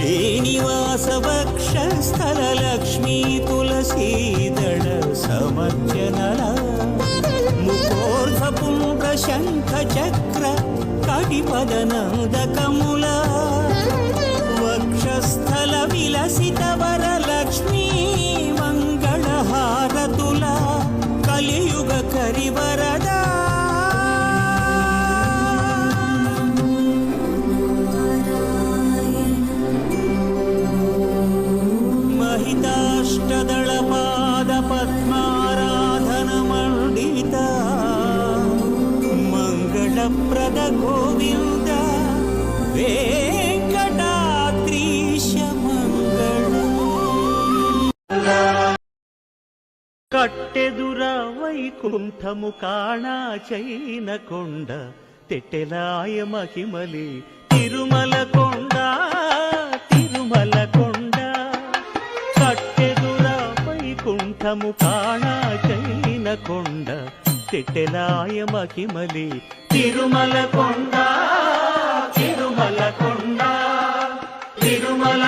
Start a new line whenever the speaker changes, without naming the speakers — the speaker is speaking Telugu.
శ్రీనివాస వక్షస్థల లక్ష్మీ తులసీదళ సమర్చనల ముఖోర్ధ పుండ్ర శంఖ చక్ర కటిపదనందకముల వక్షస్థల విలసిత వరలక్ష్మీ మంగళహారతుల కలియుగ కరివరదా మహితాష్టదళ పాద పద్మారాధన మండిత మంగళప్రద గోవింద వెంకటాద్రీశ మంగళం. కట్టెదుర వైకుంఠము కాణా చైన కొండ తెట్టెలాయ మహిమలి తిరుమల కొండ తిరుమల కొండ కట్టెదుర వైకుంఠము కాణా చైన కొండ తెట్టెలాయ మహిమలి తిరుమల కొండ తిరుమల కొండ తిరుమల